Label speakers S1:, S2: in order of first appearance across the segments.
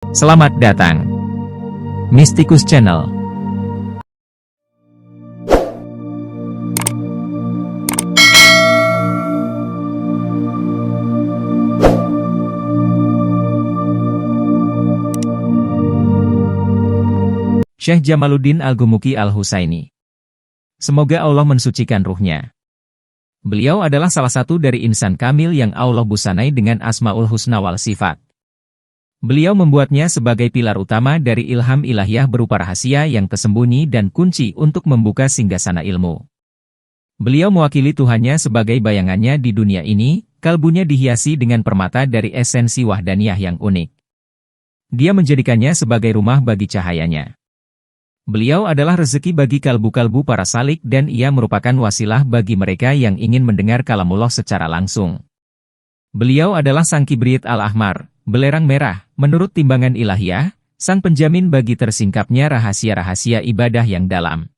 S1: Selamat datang, Mystikus Channel. Syekh Jamaluddin Al-Gumuki Al-Husaini. Semoga Allah mensucikan ruhnya. Beliau adalah salah satu dari insan kamil yang Allah busanai dengan Asmaul Husna wal Sifat. Beliau membuatnya sebagai pilar utama dari ilham ilahiyah berupa rahasia yang tersembunyi dan kunci untuk membuka singgasana ilmu. Beliau mewakili Tuhannya sebagai bayangannya di dunia ini, kalbunya dihiasi dengan permata dari esensi wahdaniyah yang unik. Dia menjadikannya sebagai rumah bagi cahayanya. Beliau adalah rezeki bagi kalbu-kalbu para salik dan ia merupakan wasilah bagi mereka yang ingin mendengar kalamullah secara langsung. Beliau adalah sang kibrit al-ahmar, belerang merah, menurut timbangan ilahiyah, sang penjamin bagi tersingkapnya rahasia-rahasia ibadah yang dalam.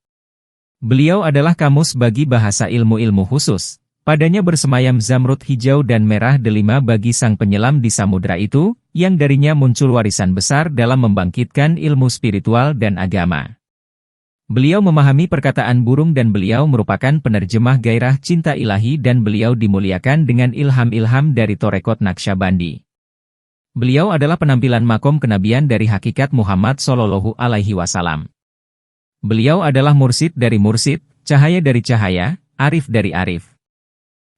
S1: Beliau adalah kamus bagi bahasa ilmu-ilmu khusus, padanya bersemayam zamrud hijau dan merah delima bagi sang penyelam di samudra itu, yang darinya muncul warisan besar dalam membangkitkan ilmu spiritual dan agama. Beliau memahami perkataan burung dan beliau merupakan penerjemah gairah cinta ilahi dan beliau dimuliakan dengan ilham-ilham dari Torekot Naqsyabandi. Beliau adalah penampilan makom kenabian dari hakikat Muhammad Shallallahu Alaihi Wasallam. Beliau adalah mursid dari mursid, cahaya dari cahaya, arif dari arif.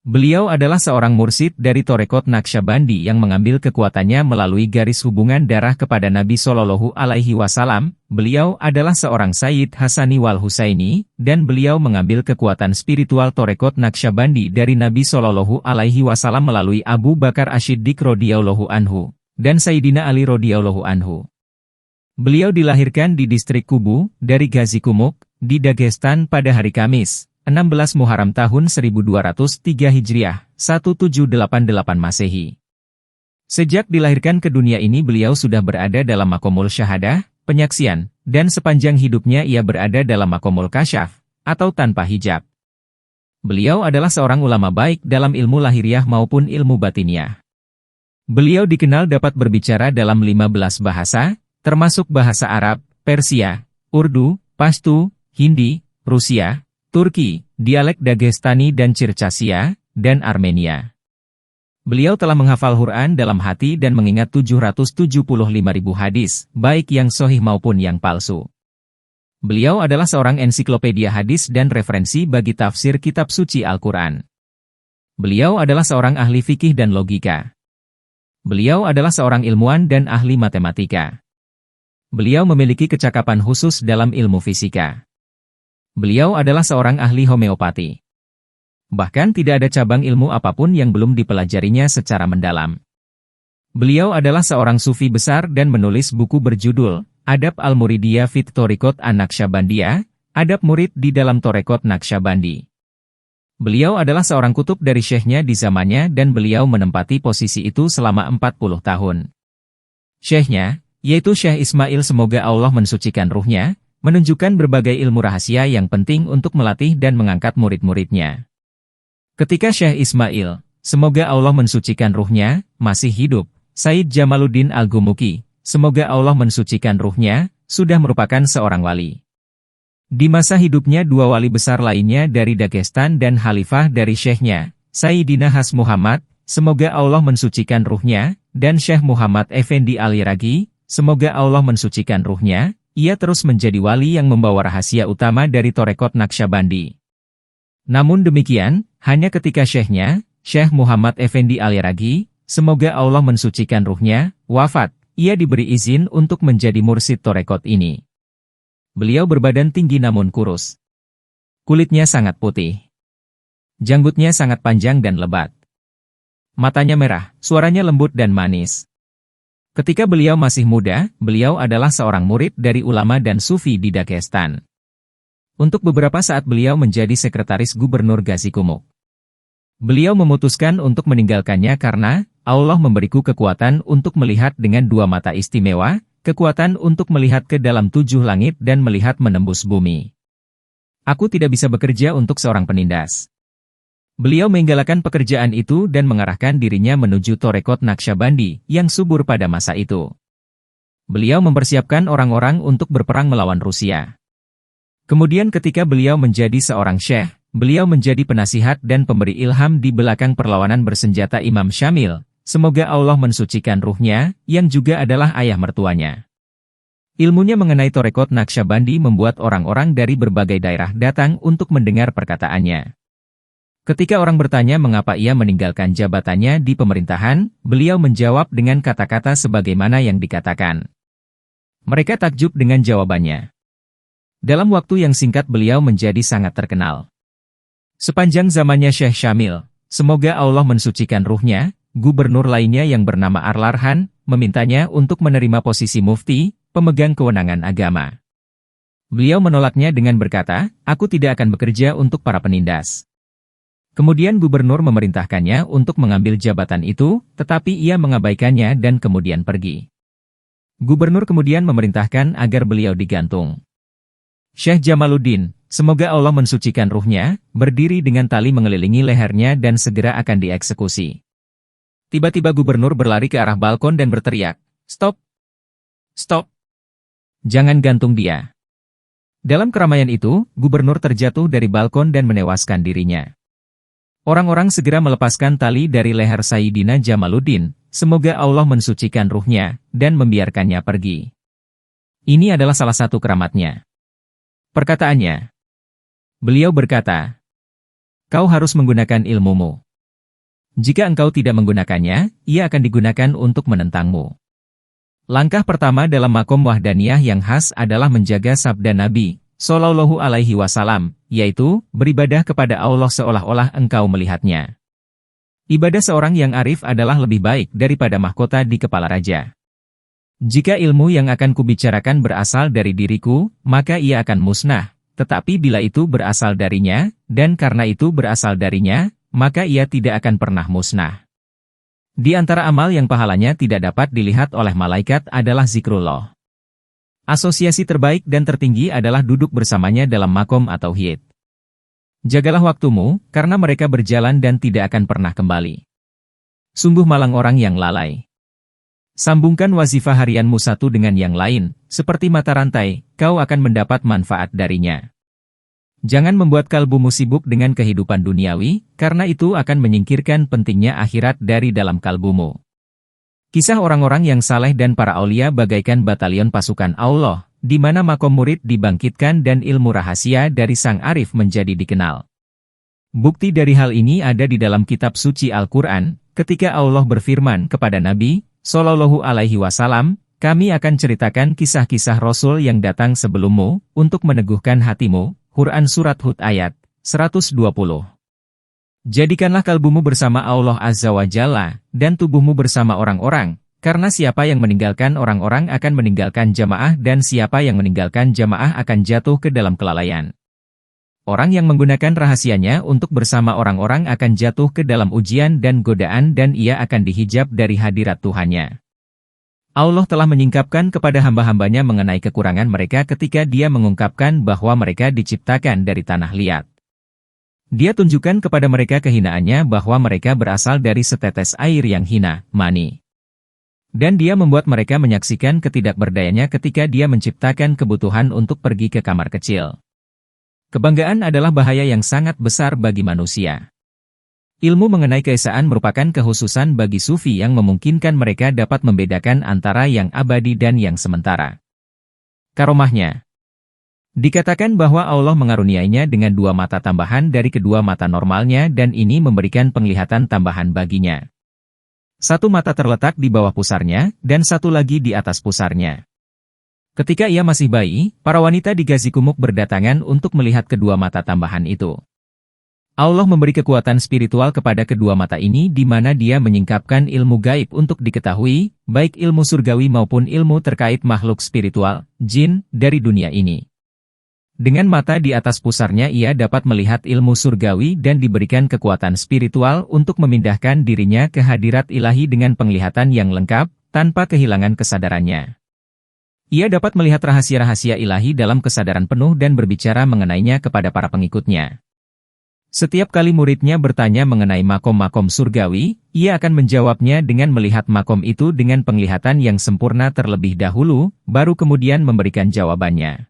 S1: Beliau adalah seorang mursid dari Torekot Naqsyabandi yang mengambil kekuatannya melalui garis hubungan darah kepada Nabi Shallallahu Alaihi Wasallam. Beliau adalah seorang Sayyid Hasani wal Husaini, dan beliau mengambil kekuatan spiritual Torekot Naqsyabandi dari Nabi Shallallahu Alaihi Wasallam melalui Abu Bakar Ash-Shiddiq radhiyallahu anhu dan Sayyidina Ali radhiyallahu anhu. Beliau dilahirkan di distrik Kubu, dari Gazi Kumuk, di Dagestan pada hari Kamis, 16 Muharram tahun 1203 Hijriah, 1788 Masehi. Sejak dilahirkan ke dunia ini beliau sudah berada dalam makomul syahadah, penyaksian, dan sepanjang hidupnya ia berada dalam makomul kasyaf, atau tanpa hijab. Beliau adalah seorang ulama baik dalam ilmu lahiriah maupun ilmu batiniah. Beliau dikenal dapat berbicara dalam 15 bahasa, termasuk bahasa Arab, Persia, Urdu, Pashto, Hindi, Rusia, Turki, dialek Dagestani dan Circassia, dan Armenia. Beliau telah menghafal Quran dalam hati dan mengingat 775.000 hadis, baik yang sahih maupun yang palsu. Beliau adalah seorang ensiklopedia hadis dan referensi bagi tafsir kitab suci Al-Quran. Beliau adalah seorang ahli fikih dan logika. Beliau adalah seorang ilmuwan dan ahli matematika. Beliau memiliki kecakapan khusus dalam ilmu fisika. Beliau adalah seorang ahli homeopati. Bahkan tidak ada cabang ilmu apapun yang belum dipelajarinya secara mendalam. Beliau adalah seorang sufi besar dan menulis buku berjudul Adab Al-Muridiyah fit Thoriqat An-Naqsyabandiyah, Adab Murid di dalam Torekot Naqsyabandi. Beliau adalah seorang kutub dari syekhnya di zamannya dan beliau menempati posisi itu selama 40 tahun. Syekhnya, yaitu Syekh Ismail semoga Allah mensucikan ruhnya, menunjukkan berbagai ilmu rahasia yang penting untuk melatih dan mengangkat murid-muridnya. Ketika Syekh Ismail, semoga Allah mensucikan ruhnya, masih hidup, Sayyid Jamaluddin Al-Gumuki, semoga Allah mensucikan ruhnya, sudah merupakan seorang wali. Di masa hidupnya dua wali besar lainnya dari Dagestan dan Khalifah dari Syekhnya, Sayyidina Has Muhammad, semoga Allah mensucikan ruhnya, dan Syekh Muhammad Effendi Al-Iraqi, semoga Allah mensucikan ruhnya. Ia terus menjadi wali yang membawa rahasia utama dari Torekot Naqsyabandi. Namun demikian, hanya ketika syekhnya, Syekh Muhammad Effendi Al-Iraqi, semoga Allah mensucikan ruhnya, wafat, ia diberi izin untuk menjadi mursid Torekot ini. Beliau berbadan tinggi namun kurus. Kulitnya sangat putih. Janggutnya sangat panjang dan lebat. Matanya merah, suaranya lembut dan manis. Ketika beliau masih muda, beliau adalah seorang murid dari ulama dan sufi di Dagestan. Untuk beberapa saat beliau menjadi sekretaris gubernur Gazi Kumuk. Beliau memutuskan untuk meninggalkannya karena Allah memberiku kekuatan untuk melihat dengan dua mata istimewa, kekuatan untuk melihat ke dalam 7 langit dan melihat menembus bumi. Aku tidak bisa bekerja untuk seorang penindas. Beliau meninggalkan pekerjaan itu dan mengarahkan dirinya menuju Torekot Naqsyabandi yang subur pada masa itu. beliau mempersiapkan orang-orang untuk berperang melawan Rusia. Kemudian ketika beliau menjadi seorang syekh, beliau menjadi penasihat dan pemberi ilham di belakang perlawanan bersenjata Imam Syamil. Semoga Allah mensucikan ruhnya, yang juga adalah ayah mertuanya. Ilmunya mengenai Torekot Naqsyabandi membuat orang-orang dari berbagai daerah datang untuk mendengar perkataannya. Ketika orang bertanya mengapa ia meninggalkan jabatannya di pemerintahan, beliau menjawab dengan kata-kata sebagaimana yang dikatakan. Mereka takjub dengan jawabannya. Dalam waktu yang singkat beliau menjadi sangat terkenal. Sepanjang zamannya Syekh Syamil, semoga Allah mensucikan ruhnya, gubernur lainnya yang bernama Arlarhan, memintanya untuk menerima posisi mufti, pemegang kewenangan agama. Beliau menolaknya dengan berkata, "Aku tidak akan bekerja untuk para penindas." Kemudian gubernur memerintahkannya untuk mengambil jabatan itu, tetapi ia mengabaikannya dan kemudian pergi. Gubernur kemudian memerintahkan agar beliau digantung. Syekh Jamaluddin, semoga Allah mensucikan ruhnya, berdiri dengan tali mengelilingi lehernya dan segera akan dieksekusi. Tiba-tiba gubernur berlari ke arah balkon dan berteriak, "Stop! Stop! Jangan gantung dia." Dalam keramaian itu, gubernur terjatuh dari balkon dan menewaskan dirinya. Orang-orang segera melepaskan tali dari leher Sayyidina Jamaluddin, semoga Allah mensucikan ruhnya, dan membiarkannya pergi. Ini adalah salah satu keramatnya. Perkataannya. Beliau berkata, "Kau harus menggunakan ilmumu. Jika engkau tidak menggunakannya, ia akan digunakan untuk menentangmu." Langkah pertama dalam makom wahdaniyah yang khas adalah menjaga sabda Nabi Shallallahu Alaihi Wasallam, yaitu beribadah kepada Allah seolah-olah engkau melihatnya. Ibadah seorang yang arif adalah lebih baik daripada mahkota di kepala raja. Jika ilmu yang akan kubicarakan berasal dari diriku, maka ia akan musnah, tetapi bila itu berasal darinya, dan karena itu berasal darinya, maka ia tidak akan pernah musnah. Di antara amal yang pahalanya tidak dapat dilihat oleh malaikat adalah zikrullah. Asosiasi terbaik dan tertinggi adalah duduk bersamanya dalam makom atau hiyad. Jagalah waktumu, karena mereka berjalan dan tidak akan pernah kembali. Sungguh malang orang yang lalai. Sambungkan wazifah harianmu satu dengan yang lain, seperti mata rantai, kau akan mendapat manfaat darinya. Jangan membuat kalbumu sibuk dengan kehidupan duniawi, karena itu akan menyingkirkan pentingnya akhirat dari dalam kalbumu. Kisah orang-orang yang saleh dan para aulia bagaikan batalion pasukan Allah, di mana makom murid dibangkitkan dan ilmu rahasia dari sang arif menjadi dikenal. Bukti dari hal ini ada di dalam kitab suci Al-Quran, ketika Allah berfirman kepada Nabi Shallallahu Alaihi Wasallam, "Kami akan ceritakan kisah-kisah Rasul yang datang sebelummu, untuk meneguhkan hatimu." Quran Surat Hud ayat 120. Jadikanlah kalbumu bersama Allah Azza wa Jalla, dan tubuhmu bersama orang-orang, karena siapa yang meninggalkan orang-orang akan meninggalkan jamaah dan siapa yang meninggalkan jamaah akan jatuh ke dalam kelalaian. Orang yang menggunakan rahasianya untuk bersama orang-orang akan jatuh ke dalam ujian dan godaan dan ia akan dihijab dari hadirat Tuhannya. Allah telah menyingkapkan kepada hamba-hambanya mengenai kekurangan mereka ketika Dia mengungkapkan bahwa mereka diciptakan dari tanah liat. Dia tunjukkan kepada mereka kehinaannya bahwa mereka berasal dari setetes air yang hina, mani. Dan Dia membuat mereka menyaksikan ketidakberdayanya ketika Dia menciptakan kebutuhan untuk pergi ke kamar kecil. Kebanggaan adalah bahaya yang sangat besar bagi manusia. Ilmu mengenai keesaan merupakan kekhususan bagi sufi yang memungkinkan mereka dapat membedakan antara yang abadi dan yang sementara. Karomahnya. Dikatakan bahwa Allah mengaruniainya dengan dua mata tambahan dari kedua mata normalnya dan ini memberikan penglihatan tambahan baginya. Satu mata terletak di bawah pusarnya, dan satu lagi di atas pusarnya. Ketika ia masih bayi, para wanita di Gazikumuk berdatangan untuk melihat kedua mata tambahan itu. Allah memberi kekuatan spiritual kepada kedua mata ini di mana Dia menyingkapkan ilmu gaib untuk diketahui, baik ilmu surgawi maupun ilmu terkait makhluk spiritual, jin, dari dunia ini. Dengan mata di atas pusarnya ia dapat melihat ilmu surgawi dan diberikan kekuatan spiritual untuk memindahkan dirinya ke hadirat ilahi dengan penglihatan yang lengkap, tanpa kehilangan kesadarannya. Ia dapat melihat rahasia-rahasia ilahi dalam kesadaran penuh dan berbicara mengenainya kepada para pengikutnya. Setiap kali muridnya bertanya mengenai makom-makom surgawi, ia akan menjawabnya dengan melihat makom itu dengan penglihatan yang sempurna terlebih dahulu, baru kemudian memberikan jawabannya.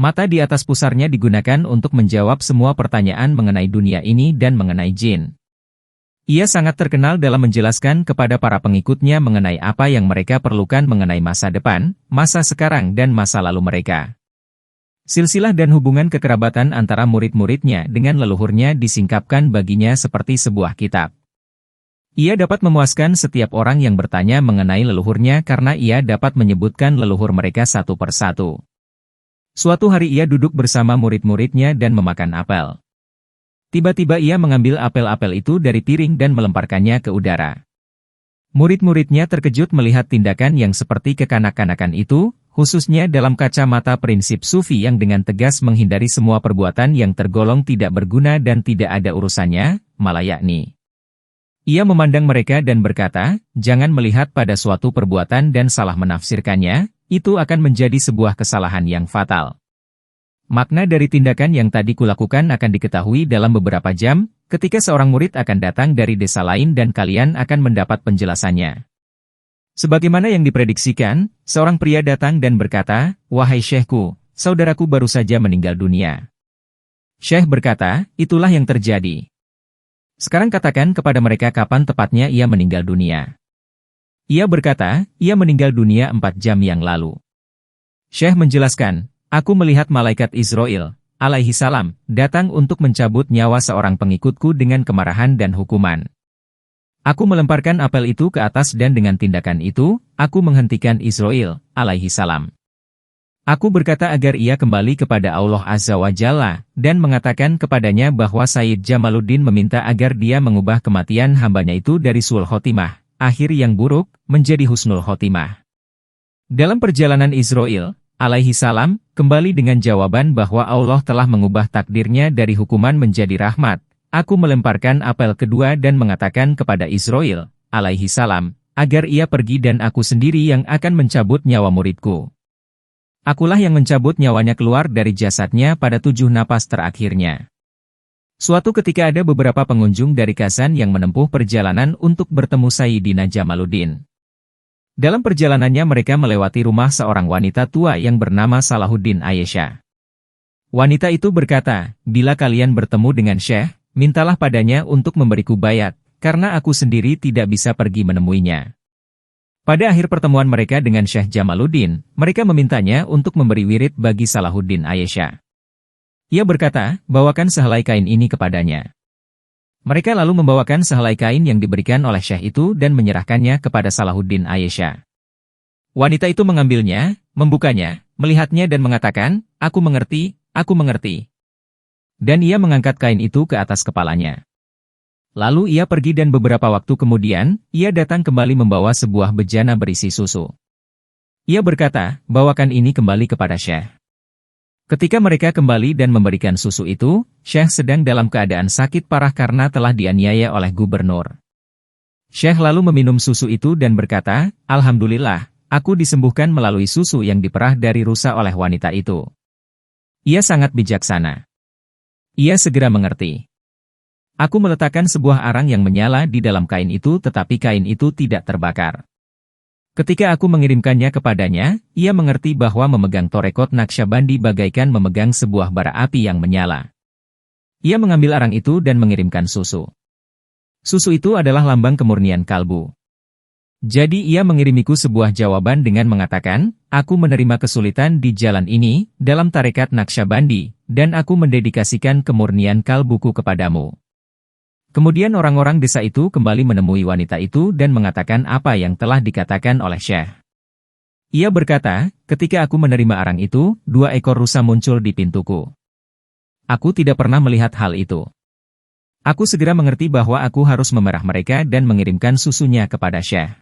S1: Mata di atas pusarnya digunakan untuk menjawab semua pertanyaan mengenai dunia ini dan mengenai jin. Ia sangat terkenal dalam menjelaskan kepada para pengikutnya mengenai apa yang mereka perlukan mengenai masa depan, masa sekarang dan masa lalu mereka. Silsilah dan hubungan kekerabatan antara murid-muridnya dengan leluhurnya disingkapkan baginya seperti sebuah kitab. Ia dapat memuaskan setiap orang yang bertanya mengenai leluhurnya karena ia dapat menyebutkan leluhur mereka satu persatu. Suatu hari ia duduk bersama murid-muridnya dan memakan apel. Tiba-tiba ia mengambil apel-apel itu dari piring dan melemparkannya ke udara. Murid-muridnya terkejut melihat tindakan yang seperti kekanak-kanakan itu, khususnya dalam kacamata prinsip sufi yang dengan tegas menghindari semua perbuatan yang tergolong tidak berguna dan tidak ada urusannya, malayakni. Ia memandang mereka dan berkata, jangan melihat pada suatu perbuatan dan salah menafsirkannya, itu akan menjadi sebuah kesalahan yang fatal. Makna dari tindakan yang tadi kulakukan akan diketahui dalam beberapa jam, ketika seorang murid akan datang dari desa lain dan kalian akan mendapat penjelasannya. Sebagaimana yang diprediksikan, seorang pria datang dan berkata, wahai syekhku, saudaraku baru saja meninggal dunia. Syekh berkata, itulah yang terjadi. Sekarang katakan kepada mereka kapan tepatnya ia meninggal dunia. Ia berkata, ia meninggal dunia 4 jam yang lalu. Syekh menjelaskan, aku melihat malaikat Israel, alaihi salam, datang untuk mencabut nyawa seorang pengikutku dengan kemarahan dan hukuman. Aku melemparkan apel itu ke atas dan dengan tindakan itu, aku menghentikan Israel, alaihi salam. Aku berkata agar ia kembali kepada Allah Azza wa Jalla, dan mengatakan kepadanya bahwa Sayyid Jamaluddin meminta agar dia mengubah kematian hambanya itu dari su'ul khotimah, akhir yang buruk, menjadi husnul khotimah. Dalam perjalanan Israel, alaihi salam, kembali dengan jawaban bahwa Allah telah mengubah takdirnya dari hukuman menjadi rahmat. Aku melemparkan apel kedua dan mengatakan kepada Israel, alaihi salam, agar ia pergi dan aku sendiri yang akan mencabut nyawa muridku. Akulah yang mencabut nyawanya keluar dari jasadnya pada 7 napas terakhirnya. Suatu ketika ada beberapa pengunjung dari Kazan yang menempuh perjalanan untuk bertemu Sayyidina Jamaluddin. Dalam perjalanannya mereka melewati rumah seorang wanita tua yang bernama Salahuddin Aisyah. Wanita itu berkata, bila kalian bertemu dengan Syekh, mintalah padanya untuk memberiku bayat, karena aku sendiri tidak bisa pergi menemuinya. Pada akhir pertemuan mereka dengan Syekh Jamaluddin, mereka memintanya untuk memberi wirid bagi Salahuddin Aisyah. Ia berkata, bawakan sehelai kain ini kepadanya. Mereka lalu membawakan sehelai kain yang diberikan oleh Syekh itu dan menyerahkannya kepada Salahuddin Aisyah. Wanita itu mengambilnya, membukanya, melihatnya dan mengatakan, aku mengerti, aku mengerti. Dan ia mengangkat kain itu ke atas kepalanya. Lalu ia pergi dan beberapa waktu kemudian, ia datang kembali membawa sebuah bejana berisi susu. Ia berkata, bawakan ini kembali kepada Syekh. Ketika mereka kembali dan memberikan susu itu, Syekh sedang dalam keadaan sakit parah karena telah dianiaya oleh gubernur. Syekh lalu meminum susu itu dan berkata, alhamdulillah, aku disembuhkan melalui susu yang diperah dari rusa oleh wanita itu. Ia sangat bijaksana. Ia segera mengerti. Aku meletakkan sebuah arang yang menyala di dalam kain itu tetapi kain itu tidak terbakar. Ketika aku mengirimkannya kepadanya, ia mengerti bahwa memegang torekot Naqsyabandi bagaikan memegang sebuah bara api yang menyala. Ia mengambil arang itu dan mengirimkan susu. Susu itu adalah lambang kemurnian kalbu. Jadi ia mengirimiku sebuah jawaban dengan mengatakan, aku menerima kesulitan di jalan ini, dalam tarekat Naqsyabandi, dan aku mendedikasikan kemurnian kalbuku kepadamu. Kemudian orang-orang desa itu kembali menemui wanita itu dan mengatakan apa yang telah dikatakan oleh Syekh. Ia berkata, ketika aku menerima arang itu, 2 ekor rusa muncul di pintuku. Aku tidak pernah melihat hal itu. Aku segera mengerti bahwa aku harus memerah mereka dan mengirimkan susunya kepada Syekh.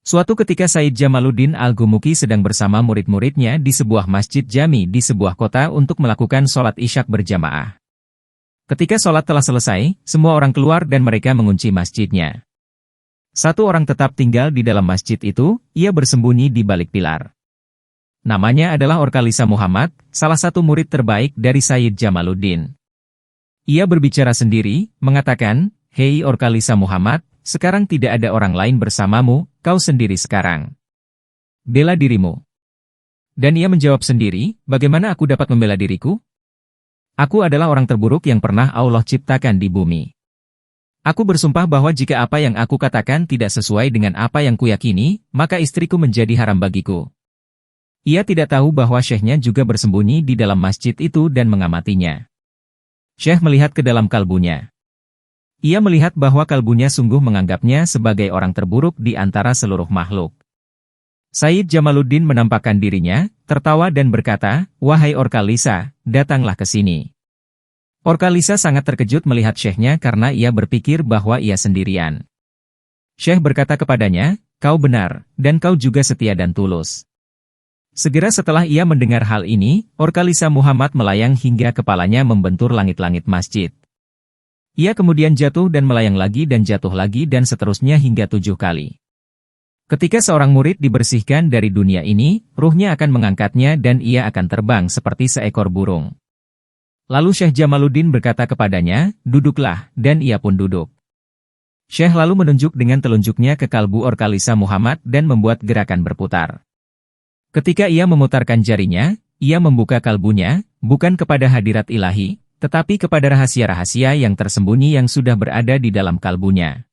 S1: Suatu ketika Sayyid Jamaluddin Al-Gumuki sedang bersama murid-muridnya di sebuah masjid jami di sebuah kota untuk melakukan sholat isyak berjamaah. Ketika sholat telah selesai, semua orang keluar dan mereka mengunci masjidnya. Satu orang tetap tinggal di dalam masjid itu, ia bersembunyi di balik pilar. Namanya adalah Orkalisa Muhammad, salah satu murid terbaik dari Sayyid Jamaluddin. Ia berbicara sendiri, mengatakan, "Hei Orkalisa Muhammad, sekarang tidak ada orang lain bersamamu, kau sendiri sekarang. Bela dirimu." Dan ia menjawab sendiri, "Bagaimana aku dapat membela diriku? Aku adalah orang terburuk yang pernah Allah ciptakan di bumi. Aku bersumpah bahwa jika apa yang aku katakan tidak sesuai dengan apa yang kuyakini, maka istriku menjadi haram bagiku." Ia tidak tahu bahwa syekhnya juga bersembunyi di dalam masjid itu dan mengamatinya. Syekh melihat ke dalam kalbunya. Ia melihat bahwa kalbunya sungguh menganggapnya sebagai orang terburuk di antara seluruh makhluk. Said Jamaluddin menampakkan dirinya, tertawa dan berkata, "Wahai Orkalisa, datanglah ke sini." Orkalisa sangat terkejut melihat syekhnya karena ia berpikir bahwa ia sendirian. Syekh berkata kepadanya, "Kau benar, dan kau juga setia dan tulus." Segera setelah ia mendengar hal ini, Orkalisa Muhammad melayang hingga kepalanya membentur langit-langit masjid. Ia kemudian jatuh dan melayang lagi dan jatuh lagi dan seterusnya hingga 7 kali. Ketika seorang murid dibersihkan dari dunia ini, ruhnya akan mengangkatnya dan ia akan terbang seperti seekor burung. Lalu Syekh Jamaluddin berkata kepadanya, "Duduklah," dan ia pun duduk. Syekh lalu menunjuk dengan telunjuknya ke kalbu Orkalisa Muhammad dan membuat gerakan berputar. Ketika ia memutarkan jarinya, ia membuka kalbunya, bukan kepada hadirat ilahi, tetapi kepada rahasia-rahasia yang tersembunyi yang sudah berada di dalam kalbunya.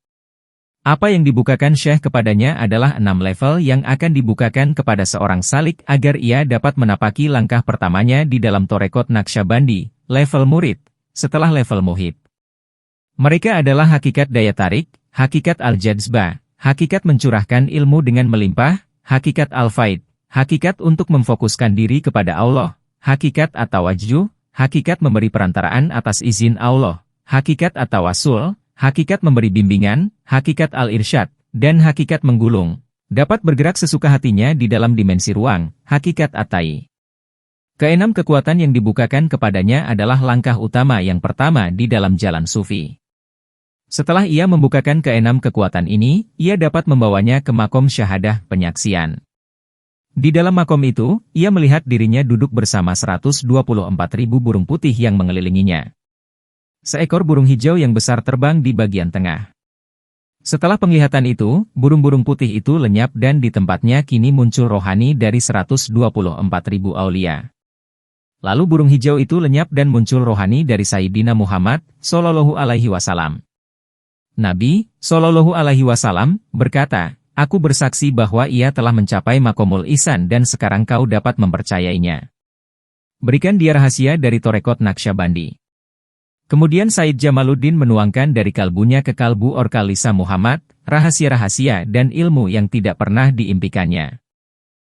S1: Apa yang dibukakan Syekh kepadanya adalah 6 level yang akan dibukakan kepada seorang salik agar ia dapat menapaki langkah pertamanya di dalam Torekot Naqsyabandi, level murid, setelah level muhib. Mereka adalah hakikat daya tarik, hakikat al-jadzbah, hakikat mencurahkan ilmu dengan melimpah, hakikat al-faid, hakikat untuk memfokuskan diri kepada Allah, hakikat at-tawajjuh, hakikat memberi perantaraan atas izin Allah, hakikat at-tawassul, hakikat memberi bimbingan, hakikat al-irsyad, dan hakikat menggulung, dapat bergerak sesuka hatinya di dalam dimensi ruang, hakikat at-tai. Keenam kekuatan yang dibukakan kepadanya adalah langkah utama yang pertama di dalam jalan sufi. Setelah ia membukakan keenam kekuatan ini, ia dapat membawanya ke makom syahadah penyaksian. Di dalam makom itu, ia melihat dirinya duduk bersama 124.000 burung putih yang mengelilinginya. Seekor burung hijau yang besar terbang di bagian tengah. Setelah penglihatan itu, burung-burung putih itu lenyap dan di tempatnya kini muncul rohani dari 124.000 aulia. Lalu burung hijau itu lenyap dan muncul rohani dari Sayyidina Muhammad, Shallallahu Alaihi Wasallam. Nabi, Shallallahu Alaihi Wasallam, berkata, "Aku bersaksi bahwa ia telah mencapai makomul ihsan dan sekarang kau dapat mempercayainya. Berikan dia rahasia dari Torekot Naqsyabandi." Kemudian Said Jamaluddin menuangkan dari kalbunya ke kalbu Orkalisa Muhammad, rahasia-rahasia dan ilmu yang tidak pernah diimpikannya.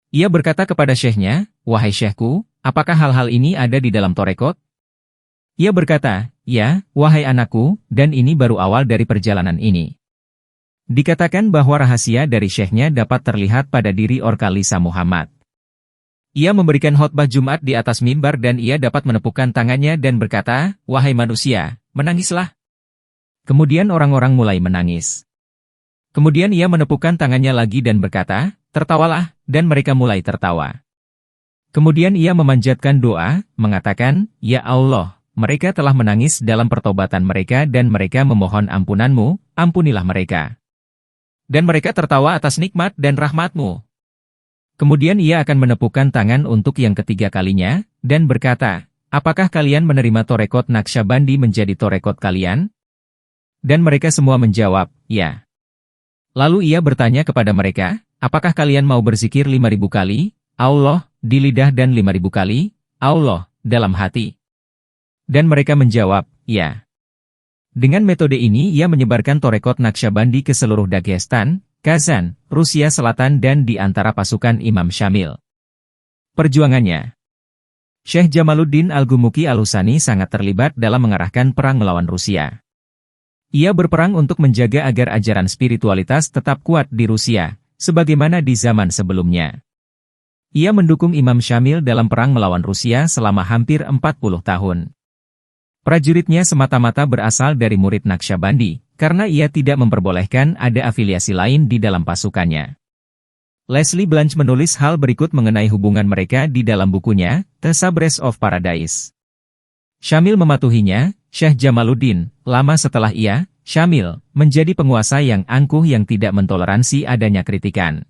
S1: Ia berkata kepada syekhnya, "Wahai syekhku, apakah hal-hal ini ada di dalam Torekot?" Ia berkata, "Ya, wahai anakku, dan ini baru awal dari perjalanan ini." Dikatakan bahwa rahasia dari syekhnya dapat terlihat pada diri Orkalisa Muhammad. Ia memberikan khotbah Jumat di atas mimbar dan ia dapat menepukkan tangannya dan berkata, "Wahai manusia, menangislah." Kemudian orang-orang mulai menangis. Kemudian ia menepukkan tangannya lagi dan berkata, "Tertawalah," dan mereka mulai tertawa. Kemudian ia memanjatkan doa, mengatakan, "Ya Allah, mereka telah menangis dalam pertobatan mereka dan mereka memohon ampunan-Mu, ampunilah mereka. Dan mereka tertawa atas nikmat dan rahmat-Mu." Kemudian ia akan menepukkan tangan untuk yang ketiga kalinya, dan berkata, "Apakah kalian menerima Torekot Naqsyabandi menjadi Torekot kalian?" Dan mereka semua menjawab, "Ya." Lalu ia bertanya kepada mereka, "Apakah kalian mau berzikir 5.000 kali, Allah, di lidah dan 5.000 kali, Allah, dalam hati?" Dan mereka menjawab, "Ya." Dengan metode ini ia menyebarkan Torekot Naqsyabandi ke seluruh Dagestan, Kazan, Rusia Selatan dan di antara pasukan Imam Syamil. Perjuangannya. Syekh Jamaluddin Al-Gumuki Al-Husani sangat terlibat dalam mengarahkan perang melawan Rusia. Ia berperang untuk menjaga agar ajaran spiritualitas tetap kuat di Rusia, sebagaimana di zaman sebelumnya. Ia mendukung Imam Syamil dalam perang melawan Rusia selama hampir 40 tahun. Prajuritnya semata-mata berasal dari murid Naqsyabandi, karena ia tidak memperbolehkan ada afiliasi lain di dalam pasukannya. Leslie Blanch menulis hal berikut mengenai hubungan mereka di dalam bukunya, The Sabres of Paradise. Syamil mematuhinya, Syekh Jamaluddin, lama setelah ia, Syamil, menjadi penguasa yang angkuh yang tidak mentoleransi adanya kritikan.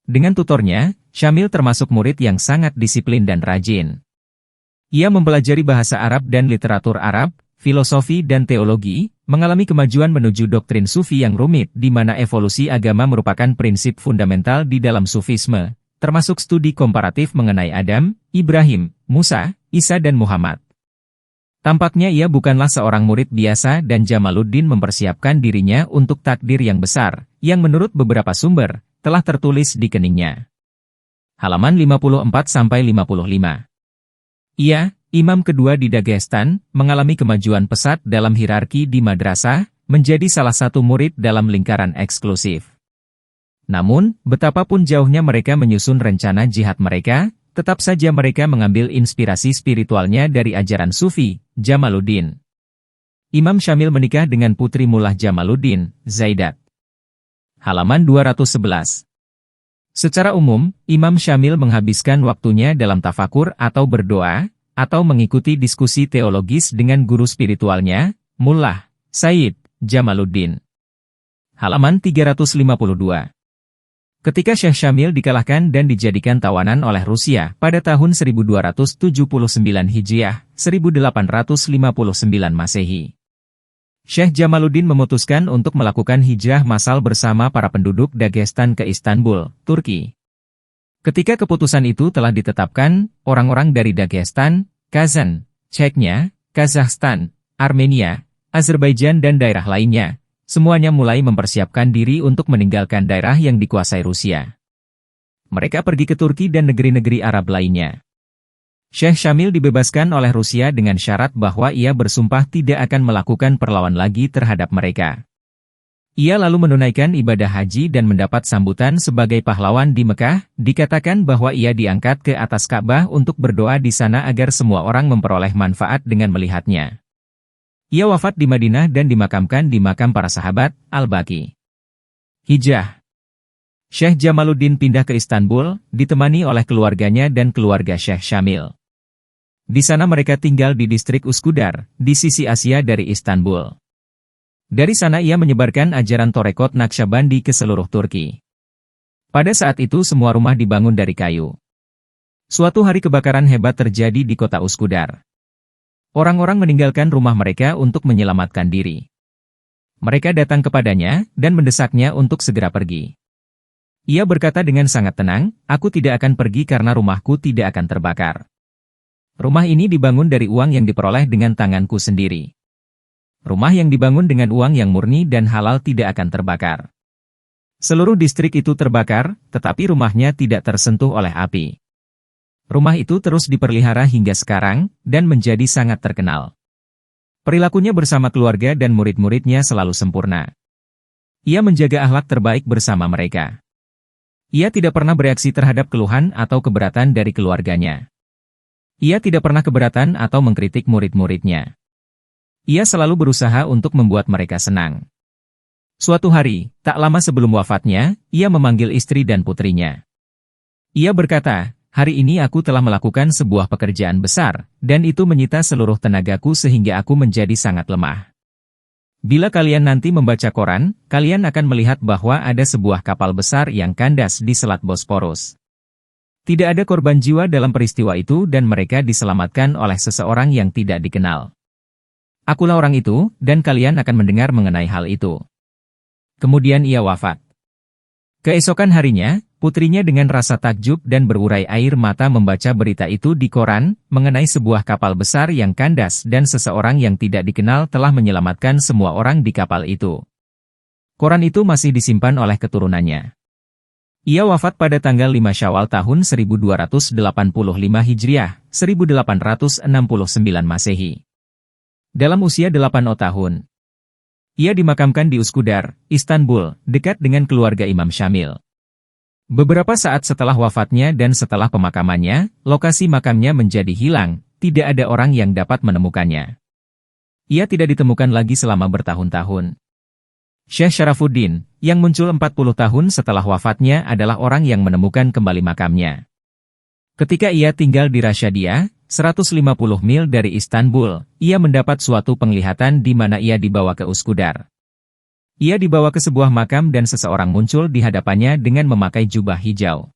S1: Dengan tutornya, Syamil termasuk murid yang sangat disiplin dan rajin. Ia mempelajari bahasa Arab dan literatur Arab, filosofi dan teologi, mengalami kemajuan menuju doktrin Sufi yang rumit di mana evolusi agama merupakan prinsip fundamental di dalam Sufisme, termasuk studi komparatif mengenai Adam, Ibrahim, Musa, Isa dan Muhammad. Tampaknya ia bukanlah seorang murid biasa dan Jamaluddin mempersiapkan dirinya untuk takdir yang besar, yang menurut beberapa sumber, telah tertulis di keningnya. Halaman 54-55. Ia, imam kedua di Dagestan, mengalami kemajuan pesat dalam hierarki di madrasah, menjadi salah satu murid dalam lingkaran eksklusif. Namun, betapapun jauhnya mereka menyusun rencana jihad mereka, tetap saja mereka mengambil inspirasi spiritualnya dari ajaran Sufi, Jamaluddin. Imam Syamil menikah dengan putri Mullah Jamaluddin, Zaidat. Halaman 211. Secara umum, Imam Syamil menghabiskan waktunya dalam tafakur atau berdoa, atau mengikuti diskusi teologis dengan guru spiritualnya, Mullah Sayyid Jamaluddin. Halaman 352. Ketika Syekh Syamil dikalahkan dan dijadikan tawanan oleh Rusia pada tahun 1279 Hijriah, 1859 Masehi. Syekh Jamaluddin memutuskan untuk melakukan hijrah massal bersama para penduduk Dagestan ke Istanbul, Turki. Ketika keputusan itu telah ditetapkan, orang-orang dari Dagestan, Kazan, Chechnya, Kazakhstan, Armenia, Azerbaijan dan daerah lainnya, semuanya mulai mempersiapkan diri untuk meninggalkan daerah yang dikuasai Rusia. Mereka pergi ke Turki dan negeri-negeri Arab lainnya. Syekh Syamil dibebaskan oleh Rusia dengan syarat bahwa ia bersumpah tidak akan melakukan perlawan lagi terhadap mereka. Ia lalu menunaikan ibadah haji dan mendapat sambutan sebagai pahlawan di Mekah, dikatakan bahwa ia diangkat ke atas Ka'bah untuk berdoa di sana agar semua orang memperoleh manfaat dengan melihatnya. Ia wafat di Madinah dan dimakamkan di makam para sahabat, Al-Baqi. Hijrah. Syekh Jamaluddin pindah ke Istanbul, ditemani oleh keluarganya dan keluarga Syekh Syamil. Di sana mereka tinggal di distrik Uskudar, di sisi Asia dari Istanbul. Dari sana ia menyebarkan ajaran Torekot Naksabandi ke seluruh Turki. Pada saat itu semua rumah dibangun dari kayu. Suatu hari kebakaran hebat terjadi di kota Uskudar. Orang-orang meninggalkan rumah mereka untuk menyelamatkan diri. Mereka datang kepadanya dan mendesaknya untuk segera pergi. Ia berkata dengan sangat tenang, "Aku tidak akan pergi karena rumahku tidak akan terbakar. Rumah ini dibangun dari uang yang diperoleh dengan tanganku sendiri. Rumah yang dibangun dengan uang yang murni dan halal tidak akan terbakar." Seluruh distrik itu terbakar, tetapi rumahnya tidak tersentuh oleh api. Rumah itu terus dipelihara hingga sekarang, dan menjadi sangat terkenal. Perilakunya bersama keluarga dan murid-muridnya selalu sempurna. Ia menjaga akhlak terbaik bersama mereka. Ia tidak pernah bereaksi terhadap keluhan atau keberatan dari keluarganya. Ia tidak pernah keberatan atau mengkritik murid-muridnya. Ia selalu berusaha untuk membuat mereka senang. Suatu hari, tak lama sebelum wafatnya, ia memanggil istri dan putrinya. Ia berkata, "Hari ini aku telah melakukan sebuah pekerjaan besar, dan itu menyita seluruh tenagaku sehingga aku menjadi sangat lemah. Bila kalian nanti membaca koran, kalian akan melihat bahwa ada sebuah kapal besar yang kandas di Selat Bosporus. Tidak ada korban jiwa dalam peristiwa itu dan mereka diselamatkan oleh seseorang yang tidak dikenal. Akulah orang itu, dan kalian akan mendengar mengenai hal itu." Kemudian ia wafat. Keesokan harinya, putrinya dengan rasa takjub dan berurai air mata membaca berita itu di koran, mengenai sebuah kapal besar yang kandas dan seseorang yang tidak dikenal telah menyelamatkan semua orang di kapal itu. Koran itu masih disimpan oleh keturunannya. Ia wafat pada tanggal 5 Syawal tahun 1285 Hijriah, 1869 Masehi. Dalam usia 80 tahun. Ia dimakamkan di Uskudar, Istanbul, dekat dengan keluarga Imam Syamil. Beberapa saat setelah wafatnya dan setelah pemakamannya, lokasi makamnya menjadi hilang, tidak ada orang yang dapat menemukannya. Ia tidak ditemukan lagi selama bertahun-tahun. Syekh Syarafuddin, yang muncul 40 tahun setelah wafatnya adalah orang yang menemukan kembali makamnya. Ketika ia tinggal di Rasyadia, 150 mil dari Istanbul, ia mendapat suatu penglihatan di mana ia dibawa ke Üsküdar. Ia dibawa ke sebuah makam dan seseorang muncul di hadapannya dengan memakai jubah hijau.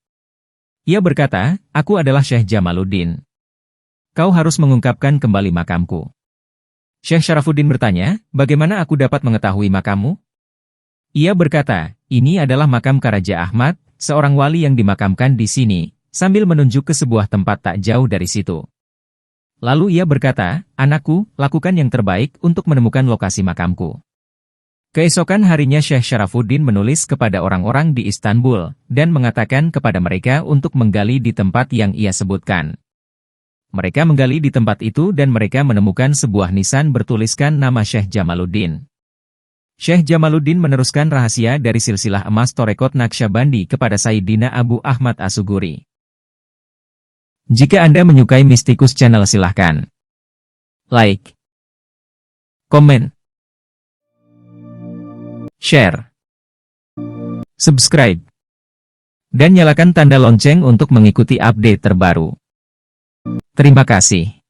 S1: Ia berkata, "Aku adalah Syekh Jamaluddin. Kau harus mengungkapkan kembali makamku." Syekh Syarafuddin bertanya, "Bagaimana aku dapat mengetahui makammu?" Ia berkata, "Ini adalah makam Karaja Ahmad, seorang wali yang dimakamkan di sini," sambil menunjuk ke sebuah tempat tak jauh dari situ. Lalu ia berkata, "Anakku, lakukan yang terbaik untuk menemukan lokasi makamku." Keesokan harinya Syekh Syarafuddin menulis kepada orang-orang di Istanbul, dan mengatakan kepada mereka untuk menggali di tempat yang ia sebutkan. Mereka menggali di tempat itu dan mereka menemukan sebuah nisan bertuliskan nama Syekh Jamaluddin. Syekh Jamaluddin meneruskan rahasia dari silsilah emas Torekot Naqsyabandi kepada Sayyidina Abu Ahmad As-Suguri. Jika Anda menyukai Mistikus Channel silahkan like, komen, share, subscribe, dan nyalakan tanda lonceng untuk mengikuti update terbaru. Terima kasih.